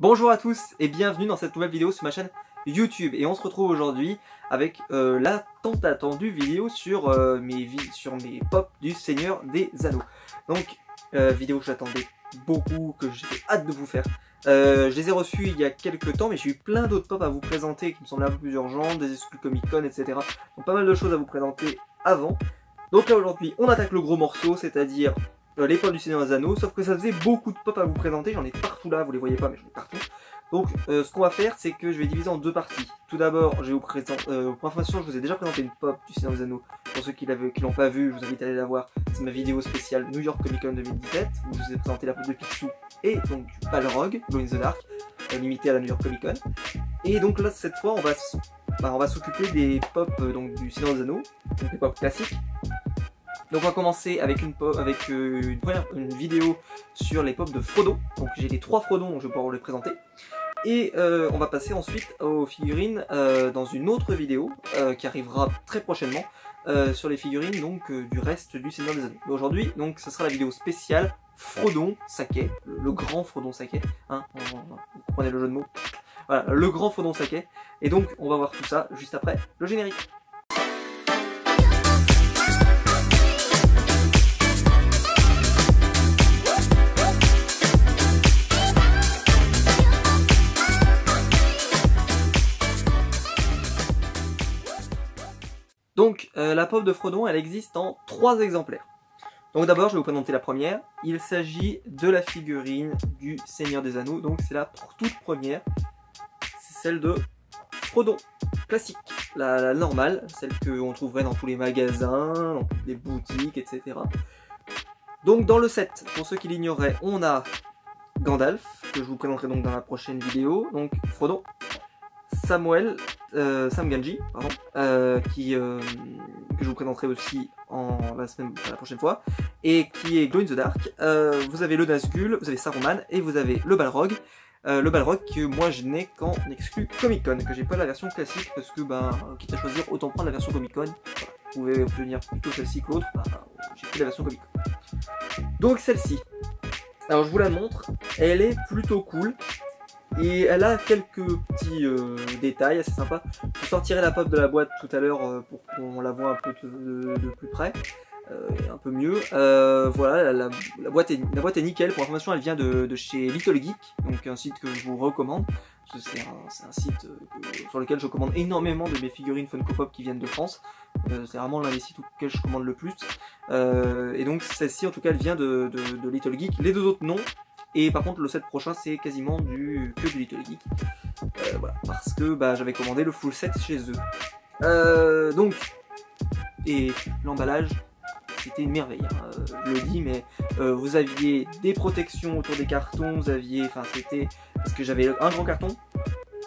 Bonjour à tous et bienvenue dans cette nouvelle vidéo sur ma chaîne YouTube. Et on se retrouve aujourd'hui avec la tant attendue vidéo sur, mes pops du Seigneur des Anneaux. Donc, vidéo que j'attendais beaucoup, que j'ai hâte de vous faire. Je les ai reçus il y a quelques temps, mais j'ai eu plein d'autres pops à vous présenter qui me semblaient un peu plus urgents, des exclus Comic Con, etc. Donc pas mal de choses à vous présenter avant. Donc là aujourd'hui, on attaque le gros morceau, c'est-à-dire les pops du Seigneur des Anneaux, sauf que ça faisait beaucoup de pops à vous présenter, j'en ai partout là, vous les voyez pas mais j'en ai partout. Donc ce qu'on va faire, c'est que je vais diviser en deux parties. Tout d'abord, je vais vous présenter, pour information, je vous ai déjà présenté une pop du Seigneur des Anneaux. Pour ceux qui l'ont pas vu, je vous invite à aller la voir. C'est ma vidéo spéciale New York Comic Con 2017, où je vous ai présenté la pop de Picsou et donc du Balrog, Glow in the Dark, limité à la New York Comic Con. Et donc là, cette fois, on va s'occuper des pop donc du Seigneur des Anneaux, donc des pop classiques. Donc on va commencer avec une vidéo sur les pops de Frodon. Donc j'ai les 3 Frodon, donc je vais pouvoir vous les présenter. Et on va passer ensuite aux figurines dans une autre vidéo qui arrivera très prochainement sur les figurines donc du reste du Seigneur des Anneaux. Aujourd'hui, donc ce sera la vidéo spéciale Frodon Sake, le grand Frodon Sake, hein, vous comprenez le jeu de mots. Voilà, le grand Frodon Sake. Et donc on va voir tout ça juste après le générique. Donc la pop de Frodon, elle existe en 3 exemplaires. Donc d'abord je vais vous présenter la première. Il s'agit de la figurine du Seigneur des Anneaux. Donc c'est la toute première. C'est celle de Frodon, classique. La normale, celle qu'on trouverait dans tous les magasins, dans toutes les boutiques, etc. Donc dans le set, pour ceux qui l'ignoraient, on a Gandalf, que je vous présenterai donc dans la prochaine vidéo. Donc Frodon, Sam Gamgee, pardon, que je vous présenterai aussi la prochaine fois, et qui est Glow in the Dark. Vous avez le Nazgûl, vous avez Saruman, et vous avez le Balrog. Le Balrog que moi je n'ai qu'en exclu Comic Con, que j'ai pas la version classique, parce que quitte à choisir, autant prendre la version Comic Con. Voilà. Vous pouvez obtenir plutôt celle-ci que l'autre, j'ai pris la version Comic Con. Donc celle-ci, alors je vous la montre, elle est plutôt cool. Et elle a quelques petits détails assez sympas. Je sortirai la pop de la boîte tout à l'heure pour qu'on la voit un peu de plus près, un peu mieux. Voilà, la boîte est nickel. Pour information, elle vient de chez Little Geek, donc un site que je vous recommande. C'est un site sur lequel je commande énormément de mes figurines Funko Pop qui viennent de France. C'est vraiment l'un des sites auxquels je commande le plus. Et donc celle-ci, en tout cas, elle vient de Little Geek. Les deux autres, non. Et par contre le set prochain c'est quasiment que du Little Geek, voilà, parce que j'avais commandé le full set chez eux. Donc, et l'emballage c'était une merveille, hein, je le dis, mais vous aviez des protections autour des cartons, vous aviez, c'était, parce que j'avais un grand carton,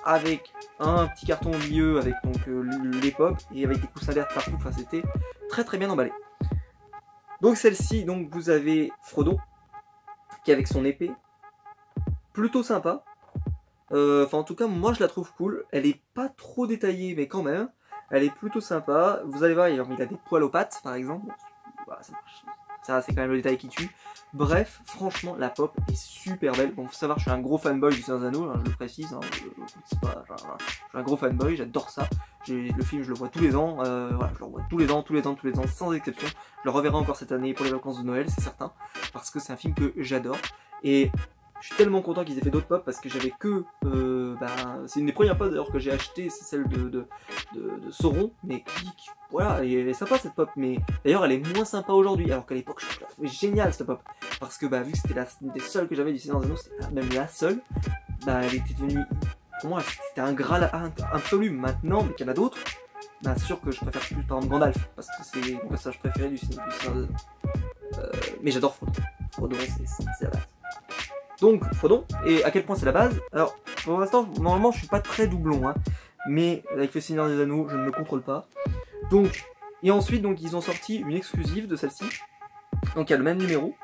avec un petit carton au milieu avec donc les pops, et avec des coussins d'air partout, c'était très très bien emballé. Donc celle-ci, donc vous avez Frodon, avec son épée, plutôt sympa. En tout cas moi je la trouve cool. Elle est pas trop détaillée mais quand même elle est plutôt sympa. Vous allez voir, il a des poils aux pattes par exemple. Voilà, ça c'est quand même le détail qui tue. Bref, franchement la pop est super belle. Bon, faut savoir, je suis un gros fanboy du Seigneur des Anneaux, hein, je le précise, hein, je suis un gros fanboy, j'adore ça. Le film je le vois tous les ans, voilà, je le revois tous les ans, sans exception. Je le reverrai encore cette année pour les vacances de Noël, c'est certain, parce que c'est un film que j'adore. Et je suis tellement content qu'ils aient fait d'autres pop parce que j'avais que... c'est une des premières pop d'ailleurs que j'ai acheté, c'est celle de Sauron, mais voilà, elle est sympa cette pop, mais d'ailleurs elle est moins sympa aujourd'hui, alors qu'à l'époque je la trouvais géniale cette pop, parce que vu que c'était une des seules que j'avais du Seigneur des Anneaux, c'était même la seule, elle était devenue... Pour moi c'était un graal absolu. Maintenant, mais qu'il y en a d'autres, c'est sûr que je préfère plus par exemple Gandalf, parce que c'est mon personnage préféré du Seigneur des Anneaux. Mais j'adore Frodon. Frodon c'est la base. Donc Frodon, et à quel point c'est la base? Alors pour l'instant, normalement je suis pas très doublon, hein, mais avec le Seigneur des Anneaux, je ne me contrôle pas. Donc, et ensuite donc ils ont sorti une exclusive de celle-ci, donc il y a le même numéro,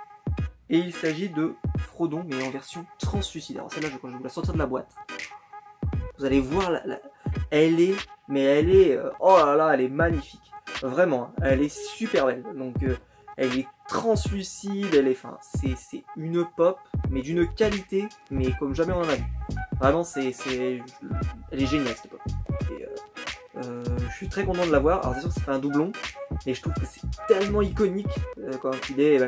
et il s'agit de Frodon, mais en version translucide. Alors celle-là, je vais vous la sortir de la boîte. Vous allez voir, elle est, oh là là, elle est magnifique. Vraiment, elle est super belle. Donc Elle est translucide, elle est, enfin, c'est une pop, mais d'une qualité, mais comme jamais on en a vu. Vraiment, elle est géniale cette pop. Et, je suis très content de l'avoir. Alors c'est sûr que c'est un doublon, mais je trouve que c'est tellement iconique quand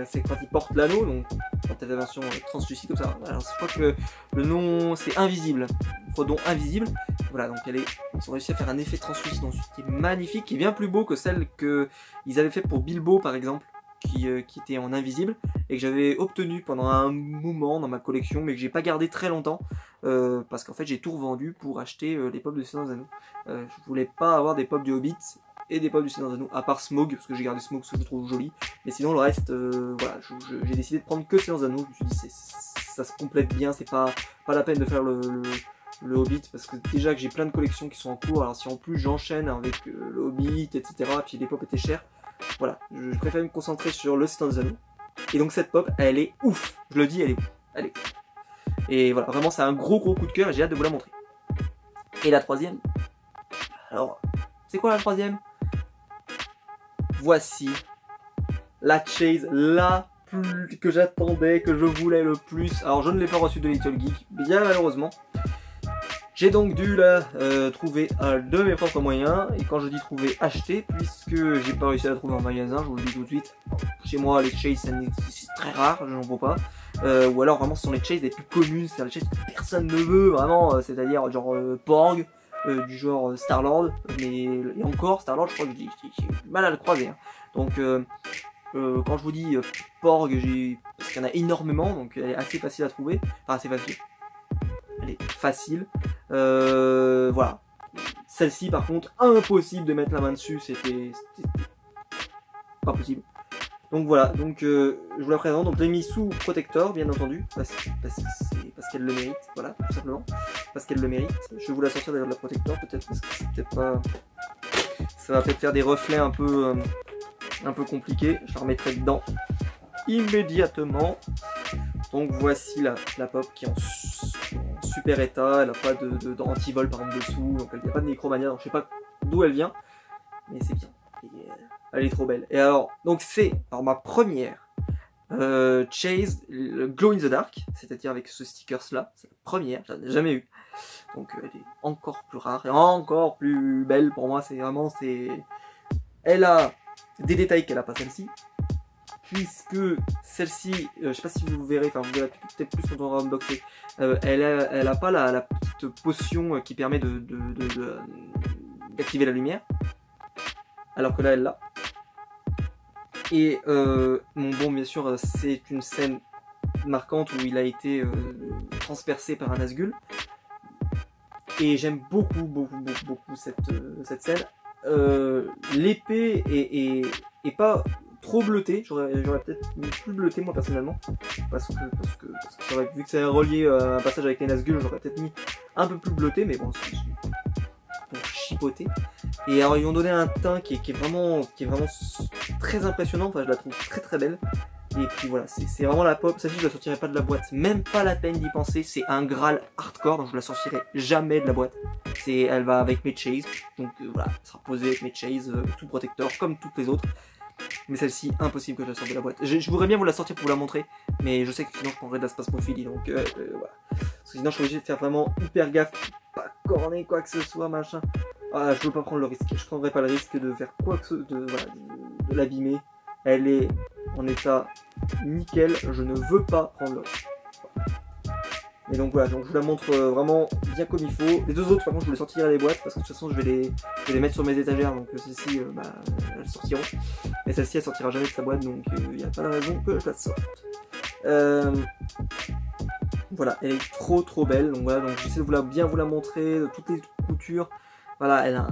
c'est quand il porte l'anneau, donc quand t'as la version translucide comme ça. Alors je crois que le nom c'est Invisible, Frodon Invisible. Voilà, donc ils ont réussi à faire un effet translucide qui est magnifique, qui est bien plus beau que celle qu'ils avaient fait pour Bilbo par exemple, qui était en invisible et que j'avais obtenu pendant un moment dans ma collection, mais que j'ai pas gardé très longtemps parce qu'en fait j'ai tout revendu pour acheter les pop de Seigneur des Anneaux. Je voulais pas avoir des pop du Hobbit et des pop du Seigneur des Anneaux, à part Smaug, parce que j'ai gardé Smaug parce que je le trouve joli, mais sinon le reste, voilà, j'ai décidé de prendre que Seigneur des Anneaux. Je me suis dit ça se complète bien, c'est pas la peine de faire le Hobbit, parce que déjà que j'ai plein de collections qui sont en cours, alors si en plus j'enchaîne avec le Hobbit, etc., et puis les pop étaient chers, voilà, je préfère me concentrer sur le Seigneur des Anneaux. Et donc cette pop, elle est ouf, je le dis, elle est ouf, elle est ouf. Et voilà, vraiment c'est un gros coup de cœur et j'ai hâte de vous la montrer. Et la troisième, alors, c'est quoi la troisième? Voici la Chase, la plus que j'attendais, que je voulais le plus. Alors je ne l'ai pas reçue de Little Geek, bien malheureusement. J'ai donc dû la trouver de mes propres moyens, et quand je dis trouver, acheter, puisque j'ai pas réussi à la trouver en magasin, je vous le dis tout de suite. Chez moi les Chase c'est très rare, je n'en vois pas. Ou alors vraiment ce sont les Chase les plus communes, c'est-à-dire les Chase que personne ne veut, vraiment, c'est-à-dire genre Porg, du genre Star-Lord, mais et encore Star-Lord je crois que j'ai du mal à le croiser. Hein. Donc quand je vous dis Porg, parce qu'il y en a énormément, donc elle est assez facile à trouver, enfin assez facile. Elle est facile. Voilà. Celle-ci, par contre, impossible de mettre la main dessus. C'était pas possible. Donc voilà. Donc je vous la présente. Donc je l'ai mis sous protecteur, bien entendu, parce qu'elle le mérite. Voilà, tout simplement. Parce qu'elle le mérite. Je vais vous la sortir d'ailleurs de la protecteur, peut-être parce que c'est peut-être pas. Ça va peut-être faire des reflets un peu compliqués. Je la remettrai dedans immédiatement. Donc voici la pop qui est en super état, elle n'a pas d'antivol par exemple dessous, donc elle n'a pas de micromania, donc je sais pas d'où elle vient, mais c'est bien, elle est trop belle. Et alors, donc c'est ma première Chase, le Glow in the Dark, c'est-à-dire avec ce stickers là, c'est la première, j'en ai jamais eu, donc elle est encore plus rare et encore plus belle pour moi, c'est vraiment, elle a des détails qu'elle a pas celle-ci, puisque celle-ci, je sais pas si vous verrez, enfin vous verrez peut-être plus quand on va unboxer, elle a pas la petite potion qui permet d'activer la lumière, alors que là elle l'a. Et bon bien sûr c'est une scène marquante où il a été transpercé par un Nazgûl, et j'aime beaucoup cette scène. L'épée est pas trop bleuté, j'aurais peut-être plus bleuté moi personnellement, parce que vu que c'est relié à un passage avec les Nazgûl, j'aurais peut-être mis un peu plus bleuté, mais bon c'est pour chipoter. Et alors ils ont donné un teint qui est vraiment très impressionnant, enfin je la trouve très belle. Et puis voilà, c'est vraiment la pop, celle-ci je la sortirai pas de la boîte, même pas la peine d'y penser, c'est un Graal hardcore, donc je la sortirai jamais de la boîte. Elle va avec mes Chase, donc voilà, elle sera posée avec mes Chase, tout protecteur comme toutes les autres. Mais celle-ci, impossible que je la sorte de la boîte. Je voudrais bien vous la sortir pour vous la montrer, mais je sais que sinon je prendrais de la spasmophilie, donc voilà. Parce que sinon je suis obligé de faire vraiment hyper gaffe, pas corner quoi que ce soit, machin. Ah, je veux pas prendre le risque, je prendrai pas le risque de faire quoi que ce soit, de l'abîmer. Elle est en état nickel, je ne veux pas prendre le risque. Et donc voilà, donc je vous la montre vraiment bien comme il faut. Les deux autres, par contre, je vous les sortirai des boîtes parce que de toute façon, je vais les mettre sur mes étagères. Donc celles-ci, elles sortiront. Et celle-ci, elle sortira jamais de sa boîte, donc il n'y a pas de raison que je la sorte. Voilà, elle est trop belle. Donc voilà, donc j'essaie de bien vous la montrer, de toutes les coutures. Voilà, elle a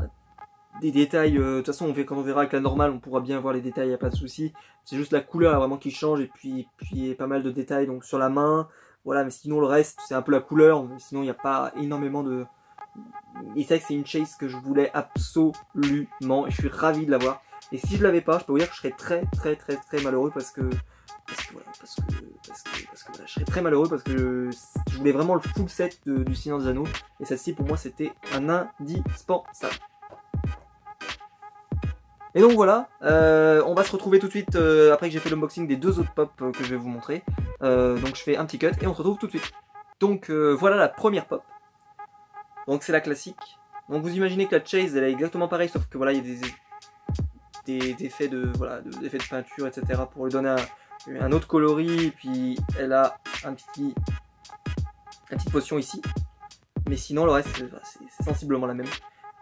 des détails. De toute façon, quand on verra avec la normale, on pourra bien voir les détails, il n'y a pas de souci. C'est juste la couleur vraiment qui change, et puis il y a pas mal de détails donc sur la main. Voilà, mais sinon le reste, c'est un peu la couleur, mais sinon il n'y a pas énormément de... Et c'est vrai que c'est une Chase que je voulais absolument, et je suis ravi de l'avoir. Et si je l'avais pas, je peux vous dire que je serais très malheureux parce que voilà, je serais très malheureux parce que je voulais vraiment le full set du Seigneur des Anneaux, et celle-ci pour moi c'était un indispensable. Et donc voilà, on va se retrouver tout de suite après que j'ai fait l'unboxing des 2 autres pop que je vais vous montrer. Donc je fais un petit cut et on se retrouve tout de suite. Donc voilà la première pop. Donc c'est la classique. Donc vous imaginez que la Chase elle est exactement pareille, sauf que voilà il y a des effets des effets de peinture, etc. pour lui donner un autre coloris. Et puis elle a une petite potion ici. Mais sinon le reste c'est sensiblement la même.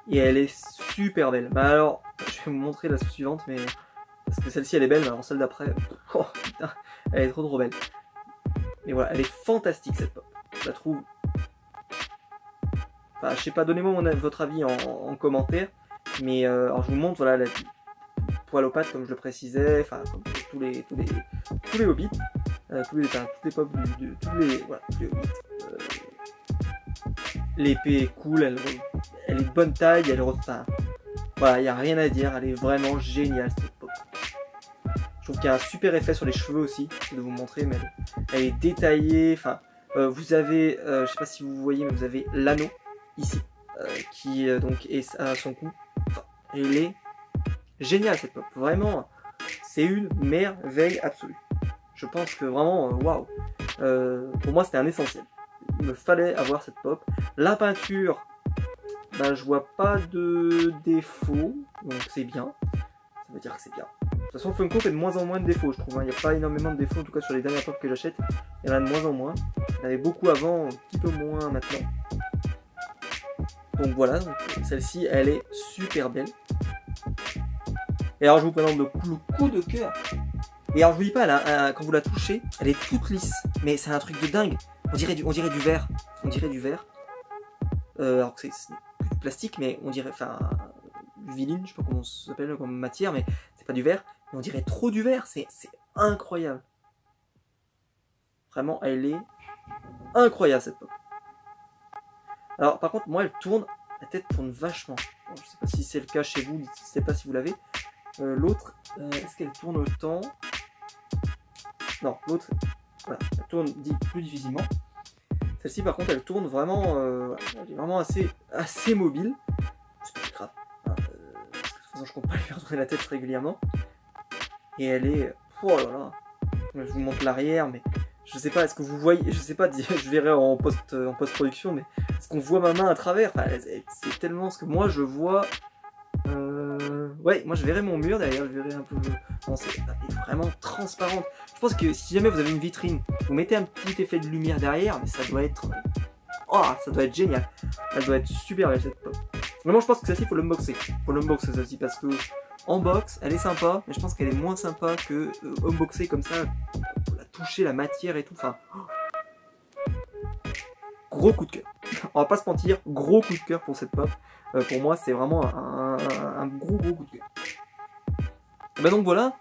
Et elle est super belle. Bah alors, je vais vous montrer la suivante, mais parce que celle-ci elle est belle, mais alors celle d'après, oh putain, elle est trop belle. Mais voilà, elle est fantastique cette pop. Je la trouve. Enfin, je sais pas, donnez-moi votre avis en commentaire. Mais alors je vous montre, voilà, la poil aux pattes comme je le précisais, enfin comme tous les hobbits, toutes les pop tous les hobbits. L'épée est cool, elle est de bonne taille, enfin, voilà, il n'y a rien à dire, elle est vraiment géniale cette pop. Je trouve qu'il y a un super effet sur les cheveux aussi, je vais vous montrer, mais elle est détaillée, enfin, vous avez, je sais pas si vous voyez, mais vous avez l'anneau ici, qui donc est à son cou. Enfin, elle est géniale cette pop, vraiment, c'est une merveille absolue. Je pense que vraiment, waouh, pour moi c'était un essentiel. Il me fallait avoir cette pop. La peinture, bah, je vois pas de défaut, donc c'est bien. Ça veut dire que c'est bien. De toute façon, Funko fait de moins en moins de défauts, je trouve. Il n'y a pas énormément de défauts, en tout cas sur les dernières pop que j'achète. Il y en a de moins en moins. Il y en avait beaucoup avant, un petit peu moins maintenant. Donc voilà, celle-ci, elle est super belle. Et alors, je vous présente le coup de cœur. Et alors, je vous dis pas, quand vous la touchez, elle est toute lisse. Mais c'est un truc de dingue. On dirait du verre. On dirait du verre. Alors que c'est du plastique, mais on dirait, enfin, du vinyle, je sais pas comment ça s'appelle comme matière, mais c'est pas du verre. Mais on dirait trop du verre, c'est incroyable. Vraiment, elle est incroyable cette pop. Alors par contre, moi elle tourne, la tête tourne vachement. Bon, je sais pas si c'est le cas chez vous, je sais pas si vous l'avez. L'autre, est-ce qu'elle tourne autant? Non, l'autre, voilà, elle tourne plus difficilement. Celle-ci par contre elle tourne vraiment, elle est vraiment assez mobile. C'est pas grave, hein, de toute façon je compte pas lui faire tourner la tête régulièrement. Et elle est, oh là là, je vous montre l'arrière, mais je sais pas, est-ce que vous voyez, je sais pas, je verrai en post-production, mais est-ce qu'on voit ma main à travers? Enfin, c'est tellement ce que moi je vois. Ouais, moi je verrai mon mur derrière, je verrai un peu. Bon, elle est vraiment transparente. Je pense que si jamais vous avez une vitrine, vous mettez un petit effet de lumière derrière, mais ça doit être. Oh, ça doit être génial. Elle doit être super belle cette pop. Vraiment, je pense que celle-ci, il faut l'unboxer. Faut l'unboxer celle-ci parce que en box, elle est sympa, mais je pense qu'elle est moins sympa que unboxer comme ça, pour la toucher, la matière et tout. Enfin, gros coup de cœur. On va pas se mentir, gros coup de cœur pour cette pop. Pour moi, c'est vraiment un gros coup de cœur. Et bah donc voilà.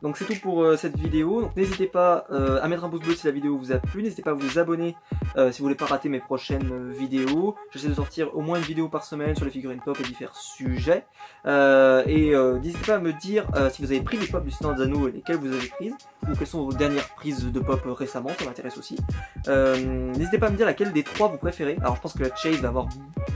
Donc c'est tout pour cette vidéo. Donc n'hésitez pas à mettre un pouce bleu si la vidéo vous a plu. N'hésitez pas à vous abonner si vous voulez pas rater mes prochaines vidéos. J'essaie de sortir au moins une vidéo par semaine sur les figurines pop et différents sujets. N'hésitez pas à me dire si vous avez pris des pop du Seigneur des Anneaux et lesquelles vous avez prises, ou quelles sont vos dernières prises de pop récemment, ça m'intéresse aussi. N'hésitez pas à me dire laquelle des trois vous préférez. Alors je pense que la Chase va avoir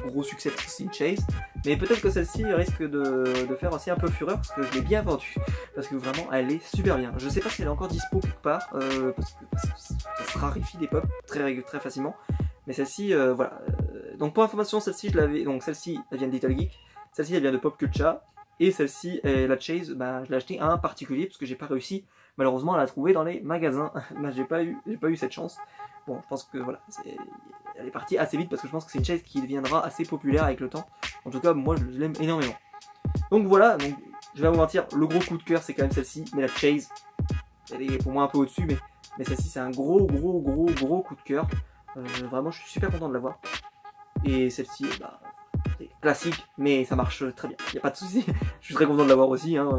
gros succès parce que c'est une Chase, mais peut-être que celle-ci risque de faire aussi un peu fureur parce que je l'ai bien vendue, parce que vraiment elle est super bien. Je sais pas si elle est encore dispo quelque part, parce que ça se raréfie des pop très facilement, mais celle-ci, voilà. Donc pour information, celle-ci je l'avais, donc celle-ci elle vient de Little Geek, celle-ci elle vient de Pop Culture, et celle-ci, la Chase, bah, je l'ai acheté à un particulier parce que j'ai pas réussi malheureusement à la trouver dans les magasins. Bah, j'ai pas eu cette chance. Bon, je pense que voilà, elle est partie assez vite parce que je pense que c'est une Chase qui deviendra assez populaire avec le temps. En tout cas, moi je l'aime énormément. Donc voilà, donc je vais vous mentir, le gros coup de cœur c'est quand même celle-ci, mais la Chase, elle est pour moi un peu au-dessus, mais celle-ci c'est un gros coup de cœur. Vraiment, je suis super content de l'avoir. Et celle-ci, bah, c'est classique, mais ça marche très bien. Il n'y a pas de souci. Je suis très content de l'avoir aussi. Hein.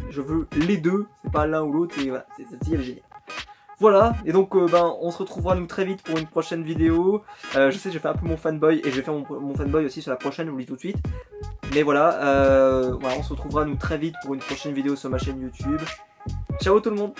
Je veux les deux, c'est pas l'un ou l'autre. Et voilà, celle-ci elle est géniale. Voilà, et donc on se retrouvera nous très vite pour une prochaine vidéo. Je sais, j'ai fait un peu mon fanboy et je vais faire mon fanboy aussi sur la prochaine, je vous le dis tout de suite. Mais voilà, voilà, on se retrouvera nous très vite pour une prochaine vidéo sur ma chaîne YouTube. Ciao tout le monde!